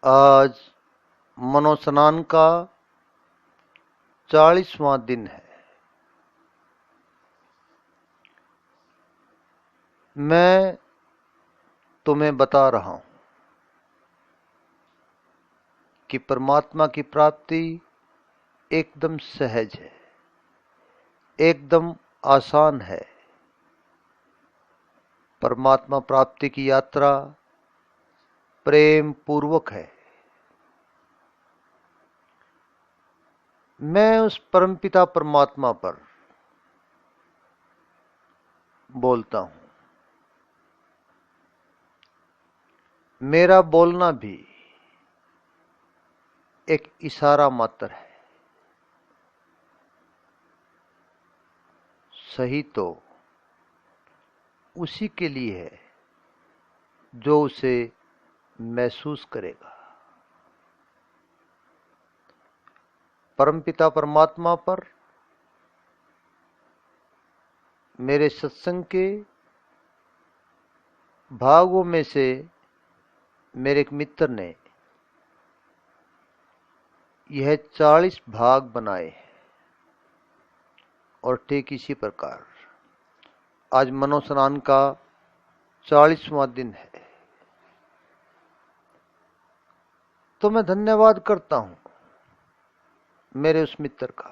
आज मनोस्नान का 40वां दिन है। मैं तुम्हें बता रहा हूं कि परमात्मा की प्राप्ति एकदम सहज है, एकदम आसान है। परमात्मा प्राप्ति की यात्रा प्रेम पूर्वक है। मैं उस परमपिता परमात्मा पर बोलता हूं। मेरा बोलना भी एक इशारा मात्र है। सही तो उसी के लिए है जो उसे महसूस करेगा। परमपिता परमात्मा पर मेरे सत्संग के भागों में से मेरे एक मित्र ने यह 40 भाग बनाए हैं और ठीक इसी प्रकार आज मनोस्नान का 40वां दिन है। तो मैं धन्यवाद करता हूं मेरे उस मित्र का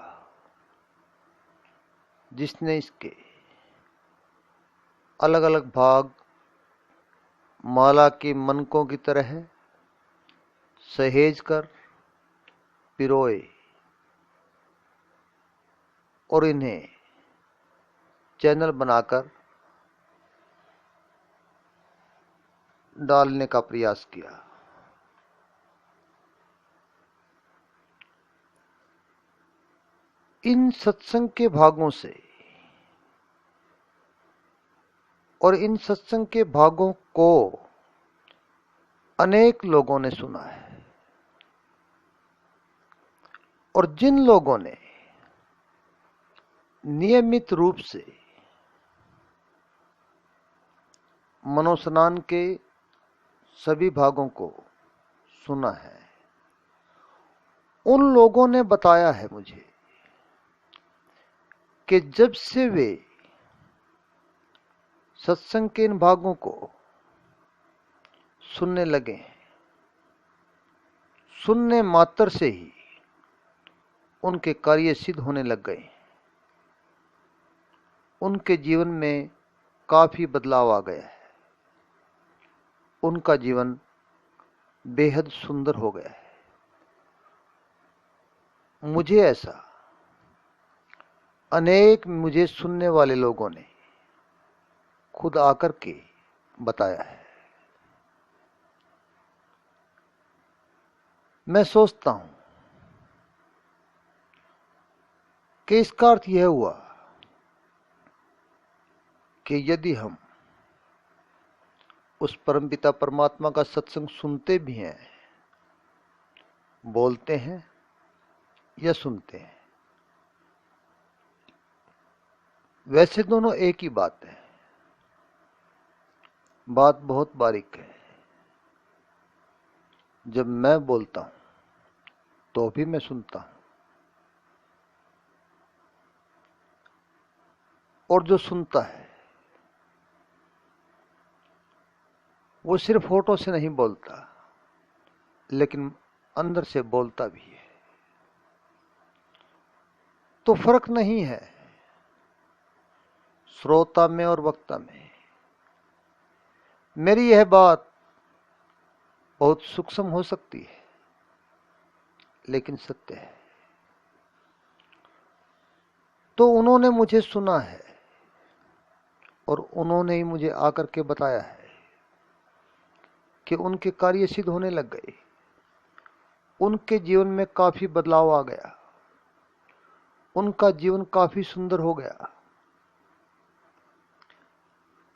जिसने इसके अलग अलग भाग माला के मनकों की तरह सहेज कर पिरोए और इन्हें चैनल बनाकर डालने का प्रयास किया। इन सत्संग के भागों से और इन सत्संग के भागों को अनेक लोगों ने सुना है और जिन लोगों ने नियमित रूप से मनोस्नान के सभी भागों को सुना है, उन लोगों ने बताया है मुझे कि जब से वे सत्संग के इन भागों को सुनने लगे, सुनने मात्र से ही उनके कार्य सिद्ध होने लग गए। उनके जीवन में काफी बदलाव आ गया है। उनका जीवन बेहद सुंदर हो गया है। मुझे ऐसा अनेक मुझे सुनने वाले लोगों ने खुद आकर के बताया है। मैं सोचता हूं कि इसका अर्थ यह हुआ कि यदि हम उस परमपिता परमात्मा का सत्संग सुनते भी हैं, बोलते हैं या सुनते हैं, वैसे दोनों एक ही बात है। बात बहुत बारीक है। जब मैं बोलता हूं तो भी मैं सुनता हूं और जो सुनता है वो सिर्फ होठों से नहीं बोलता, लेकिन अंदर से बोलता भी है। तो फर्क नहीं है श्रोता में और वक्ता में। मेरी यह बात बहुत सूक्ष्म हो सकती है, लेकिन सत्य है। तो उन्होंने मुझे सुना है और उन्होंने ही मुझे आकर के बताया है कि उनके कार्य सिद्ध होने लग गए। उनके जीवन में काफी बदलाव आ गया। उनका जीवन काफी सुंदर हो गया।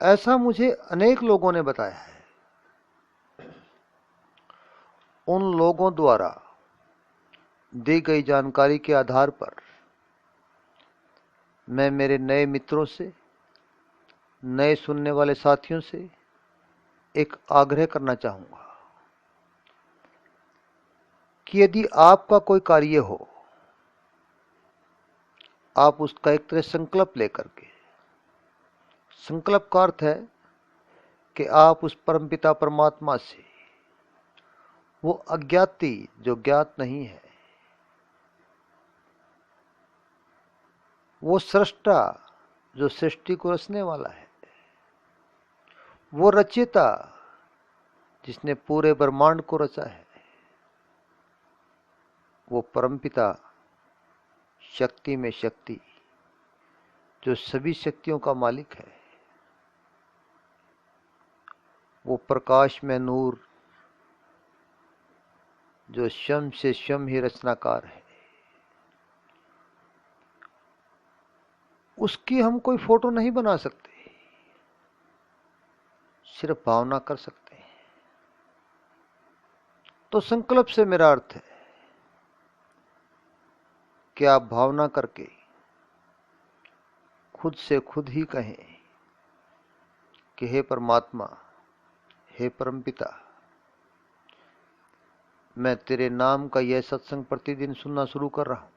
ऐसा मुझे अनेक लोगों ने बताया है। उन लोगों द्वारा दी गई जानकारी के आधार पर मैं मेरे नए मित्रों से, नए सुनने वाले साथियों से एक आग्रह करना चाहूंगा कि यदि आपका कोई कार्य हो, आप उसका एक तरह संकल्प लेकर के, संकल्प का अर्थ है कि आप उस परमपिता परमात्मा से वो अज्ञाति जो ज्ञात नहीं है, वो सृष्टा जो सृष्टि को रचने वाला है, वो रचयिता जिसने पूरे ब्रह्मांड को रचा है, वो परमपिता शक्ति में शक्ति जो सभी शक्तियों का मालिक है, वो प्रकाश में नूर जो स्वयं से स्वयं ही रचनाकार है, उसकी हम कोई फोटो नहीं बना सकते, सिर्फ भावना कर सकते हैं। तो संकल्प से मेरा अर्थ है कि आप भावना करके खुद से खुद ही कहें कि हे परमात्मा, हे परमपिता, मैं तेरे नाम का यह सत्संग प्रतिदिन सुनना शुरू कर रहा हूं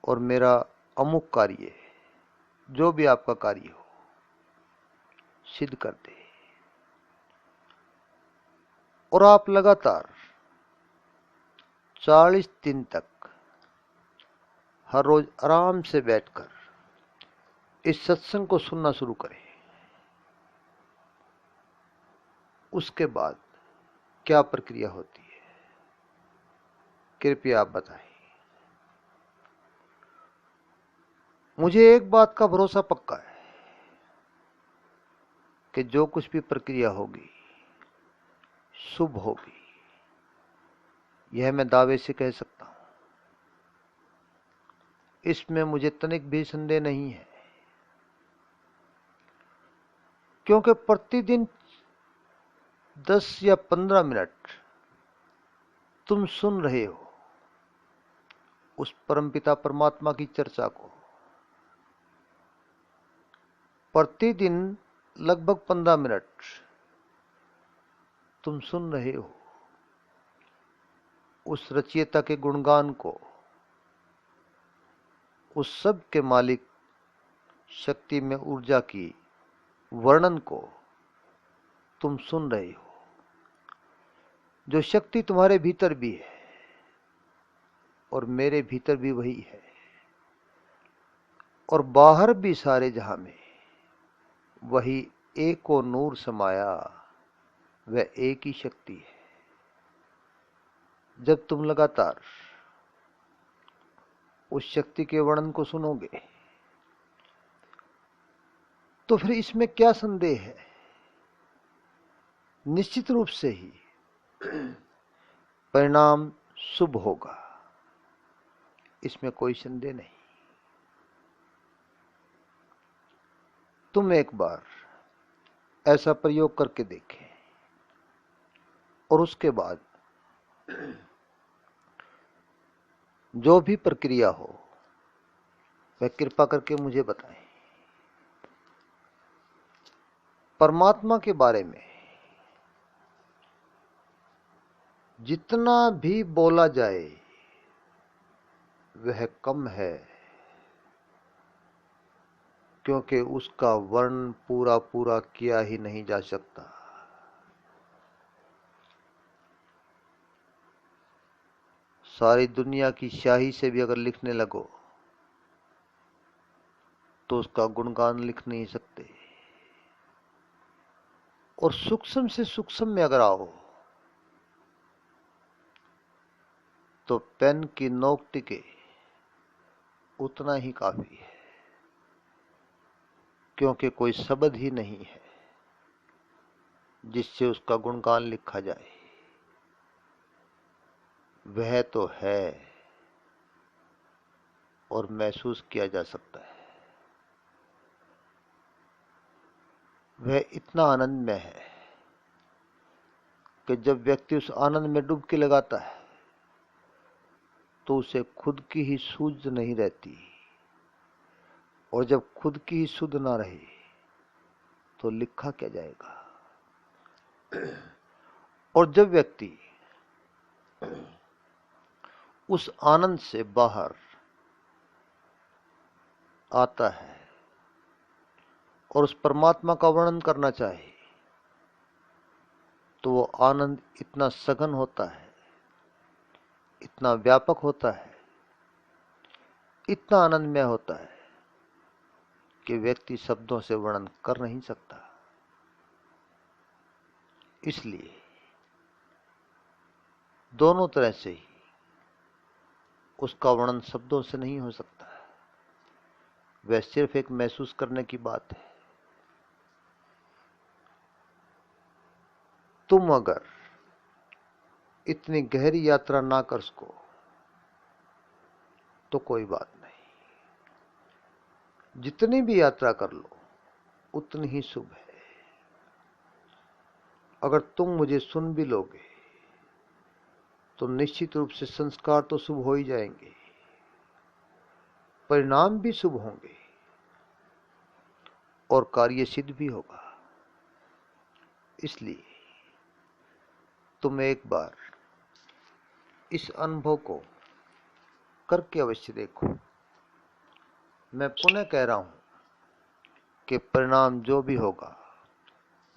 और मेरा अमुक कार्य, जो भी आपका कार्य हो, सिद्ध कर दे। और आप लगातार 40 दिन तक हर रोज आराम से बैठकर इस सत्संग को सुनना शुरू करें। उसके बाद क्या प्रक्रिया होती है, कृपया आप बताएं। मुझे एक बात का भरोसा पक्का है कि जो कुछ भी प्रक्रिया होगी शुभ होगी, यह मैं दावे से कह सकता हूं। इसमें मुझे तनिक भी संदेह नहीं है, क्योंकि प्रतिदिन 10 या 15 मिनट तुम सुन रहे हो उस परमपिता परमात्मा की चर्चा को। प्रतिदिन लगभग 15 मिनट तुम सुन रहे हो उस रचयिता के गुणगान को, उस सब के मालिक शक्ति में ऊर्जा की वर्णन को तुम सुन रहे हो, जो शक्ति तुम्हारे भीतर भी है और मेरे भीतर भी वही है, और बाहर भी सारे जहां में वही एक और नूर समाया, वह एक ही शक्ति है। जब तुम लगातार उस शक्ति के वर्णन को सुनोगे तो फिर इसमें क्या संदेह है, निश्चित रूप से ही परिणाम शुभ होगा, इसमें कोई संदेह नहीं। तुम एक बार ऐसा प्रयोग करके देखें और उसके बाद जो भी प्रक्रिया हो वह कृपा करके मुझे बताएं। परमात्मा के बारे में जितना भी बोला जाए वह कम है, क्योंकि उसका वर्णन पूरा पूरा किया ही नहीं जा सकता। सारी दुनिया की स्याही से भी अगर लिखने लगो तो उसका गुणगान लिख नहीं सकते। और सूक्ष्म से सूक्ष्म में अगर आओ तो पेन की नोक टिके उतना ही काफी है, क्योंकि कोई शब्द ही नहीं है जिससे उसका गुणगान लिखा जाए। वह तो है और महसूस किया जा सकता है। वह इतना आनंद में है कि जब व्यक्ति उस आनंद में डुबकी लगाता है तो उसे खुद की ही सूझ नहीं रहती, और जब खुद की ही सुध ना रहे तो लिखा क्या जाएगा। और जब व्यक्ति उस आनंद से बाहर आता है और उस परमात्मा का वर्णन करना चाहे तो वो आनंद इतना सघन होता है, इतना व्यापक होता है, इतना आनंदमय होता है कि व्यक्ति शब्दों से वर्णन कर नहीं सकता। इसलिए दोनों तरह से ही उसका वर्णन शब्दों से नहीं हो सकता। वह सिर्फ एक महसूस करने की बात है। तुम अगर इतनी गहरी यात्रा ना कर सको तो कोई बात नहीं, जितनी भी यात्रा कर लो उतनी ही शुभ है। अगर तुम मुझे सुन भी लोगे तो निश्चित रूप से संस्कार तो शुभ हो ही जाएंगे, परिणाम भी शुभ होंगे और कार्य सिद्ध भी होगा। इसलिए तुम एक बार इस अनुभव को करके अवश्य देखो। मैं पुनः कह रहा हूं कि परिणाम जो भी होगा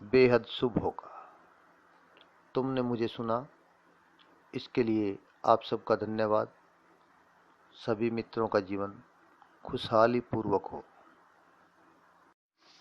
बेहद शुभ होगा। तुमने मुझे सुना, इसके लिए आप सबका धन्यवाद। सभी मित्रों का जीवन खुशहाली पूर्वक हो।